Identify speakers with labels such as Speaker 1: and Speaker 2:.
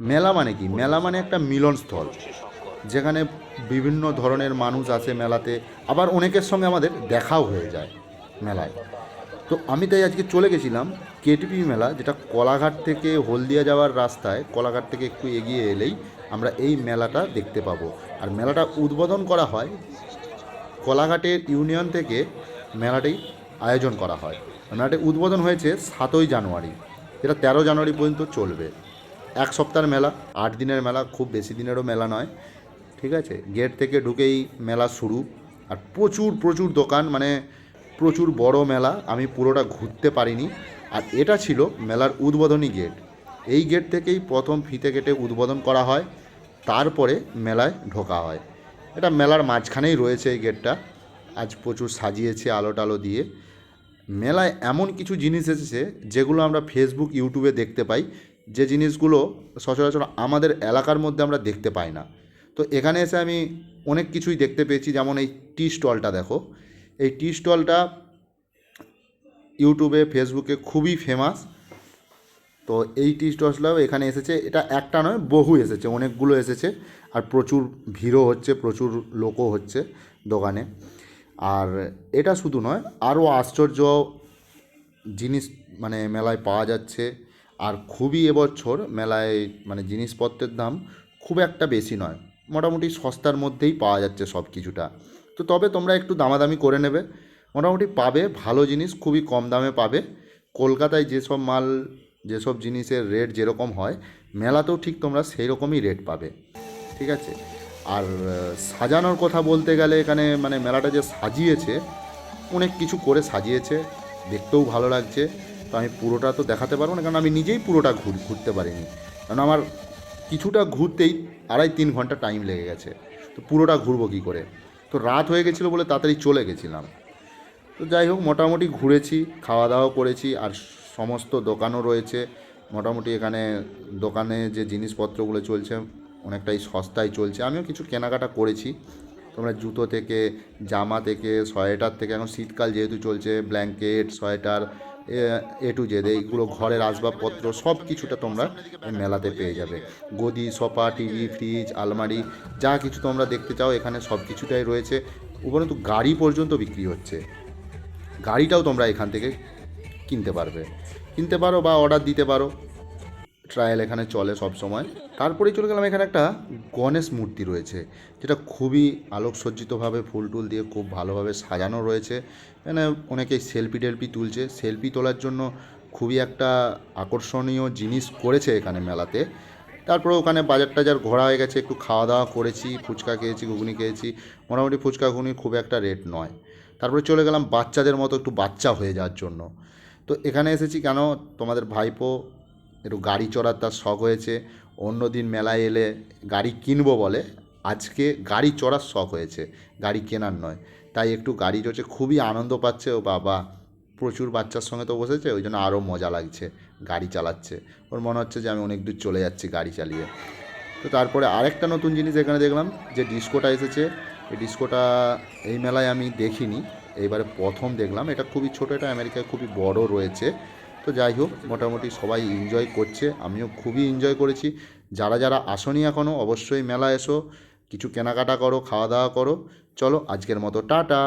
Speaker 1: মেলা মানে কি? মেলা মানে একটা মিলনস্থল, যেখানে বিভিন্ন ধরনের মানুষ আসে মেলাতে, আবার অনেকের সঙ্গে আমাদের দেখাও হয়ে যায় মেলায়। তো আমি তাই আজকে চলে গেছিলাম কেটিপি মেলা, যেটা কোলাঘাট থেকে হলদিয়া যাওয়ার রাস্তায়, কোলাঘাট থেকে একটু এগিয়ে এলেই আমরা এই মেলাটা দেখতে পাবো। আর মেলাটা উদ্বোধন করা হয় কোলাঘাটের ইউনিয়ন থেকে, মেলাটি আয়োজন করা হয়। মেলাটি উদ্বোধন হয়েছে 7ই জানুয়ারি, যেটা 13 জানুয়ারি পর্যন্ত চলবে। এক সপ্তাহের মেলা, 8 দিনের মেলা, খুব বেশি দিনেরও মেলা নয়। ঠিক আছে, গেট থেকে ঢুকেই মেলা শুরু। আর প্রচুর প্রচুর দোকান, মানে প্রচুর বড় মেলা। আমি পুরোটা ঘুরতে পারিনি। আর এটা ছিল মেলার উদ্বোধনী গেট। এই গেট থেকেই প্রথম ফিতে কেটে উদ্বোধন করা হয়, তারপরে মেলায় ঢোকা হয়। এটা মেলার মাঝখানেই রয়েছে এই গেটটা। আজ প্রচুর সাজিয়েছে আলো টালো দিয়ে। মেলায় এমন কিছু জিনিস এসেছে যেগুলো আমরা ফেসবুক ইউটিউবে দেখতে পাই, যে জিনিসগুলো সচরাচর আমাদের এলাকার মধ্যে আমরা দেখতে পাই না। তো এখানে এসে আমি অনেক কিছুই দেখতে পেয়েছি, যেমন এই টি স্টলটা দেখো। এই টি স্টলটা ইউটিউবে ফেসবুকে খুবই ফেমাস। তো এই টি স্টলটাও এখানে এসেছে। এটা একটা নয়, বহু এসেছে, অনেকগুলো এসেছে। আর প্রচুর ভিড়ও হচ্ছে, প্রচুর লোকও হচ্ছে দোকানে। আর এটা শুধু নয়, আরও আশ্চর্য জিনিস মানে মেলায় পাওয়া যাচ্ছে। আর খুবই এবছর মেলায় মানে জিনিসপত্রের দাম খুব একটা বেশি নয়, মোটামুটি সস্তার মধ্যেই পাওয়া যাচ্ছে সব কিছুটা। তো তবে তোমরা একটু দামাদামি করে নেবে, মোটামুটি পাবে ভালো জিনিস, খুবই কম দামে পাবে। কলকাতায় যেসব মাল, যেসব জিনিসের রেট যেরকম হয়, মেলাতেও ঠিক তোমরা সেই রকমই রেট পাবে। ঠিক আছে। আর সাজানোর কথা বলতে গেলে, এখানে মানে মেলাটা যে সাজিয়েছে, অনেক কিছু করে সাজিয়েছে, দেখতেও ভালো লাগছে। তো আমি পুরোটা তো দেখাতে পারবো না, কারণ আমি নিজেই পুরোটা ঘুরতে পারিনি। কারণ আমার কিছুটা ঘুরতেই 2.5-3 ঘন্টা টাইম লেগে গেছে। তো পুরোটা ঘুরবো কী করে? তো রাত হয়ে গেছিলো বলে তাড়াতাড়ি চলে গেছিলাম। তো যাই হোক, মোটামুটি ঘুরেছি, খাওয়া দাওয়া করেছি। আর সমস্ত দোকানও রয়েছে মোটামুটি এখানে। দোকানে যে জিনিসপত্রগুলো চলছে অনেকটাই সস্তায় চলছে। আমিও কিছু কেনাকাটা করেছি। তোমরা জুতো থেকে, জামা থেকে, সোয়েটার থেকে, এখন শীতকাল যেহেতু চলছে, ব্ল্যাঙ্কেট, সোয়েটার, টু জেড এইগুলো ঘরের আসবাবপত্র সব কিছুটা তোমরা এই মেলাতে পেয়ে যাবে। গদি, সোফা, টিভি, ফ্রিজ, আলমারি, যা কিছু তোমরা দেখতে চাও এখানে সব কিছুটাই রয়েছে। উপরন্তু গাড়ি পর্যন্ত বিক্রি হচ্ছে। গাড়িটাও তোমরা এখান থেকে কিনতে পারো বা অর্ডার দিতে পারো। ট্রায়াল এখানে চলে সব সময়। তারপরেই চলে গেলাম, এখানে একটা গণেশ মূর্তি রয়েছে, যেটা খুবই আলোকসজ্জিতভাবে ফুল টুল দিয়ে খুব ভালোভাবে সাজানো রয়েছে। এখানে অনেকেই সেলফি টেলফি তুলছে। সেলফি তোলার জন্য খুবই একটা আকর্ষণীয় জিনিস করেছে এখানে মেলাতে। তারপরে ওখানে বাজার টাজার ঘোরা হয়ে গেছে, একটু খাওয়া দাওয়া করেছি, ফুচকা খেয়েছি, ঘুগনি খেয়েছি। মোটামুটি ফুচকা ঘুগনি খুব একটা রেট নয়। তারপরে চলে গেলাম বাচ্চাদের মতো একটু বাচ্চা হয়ে যাওয়ার জন্য। তো এখানে এসেছি কেন, তোমাদের ভাইপো একটু গাড়ি চড়ার তার শখ হয়েছে। অন্য দিন মেলায় এলে গাড়ি কিনবো বলে, আজকে গাড়ি চড়ার শখ হয়েছে, গাড়ি কেনার নয়। তাই একটু গাড়ি চড়ছে, খুবই আনন্দ পাচ্ছে। ও বাবা, প্রচুর বাচ্চার সঙ্গে তো বসেছে, ওই জন্য আরও মজা লাগছে। গাড়ি চালাচ্ছে, ওর মনে হচ্ছে যে আমি অনেক দূর চলে যাচ্ছি গাড়ি চালিয়ে। তো তারপরে আরেকটা নতুন জিনিস এখানে দেখলাম, যে ডিস্কোটা এসেছে। এই ডিস্কোটা এই মেলায় আমি দেখিনি, এইবারে প্রথম দেখলাম। এটা খুবই ছোটো, এটা আমেরিকায় খুবই বড় রয়েছে। তো যাই হোক, মোটামুটি সবাই এনজয় করছে, আমিও খুবই এনজয় করেছি। যারা যারা আসনি এখনও, অবশ্যই মেলা এসো, কিছু কেনাকাটা করো, খাওয়া দাওয়া করো। চলো আজকের মতো টাটা।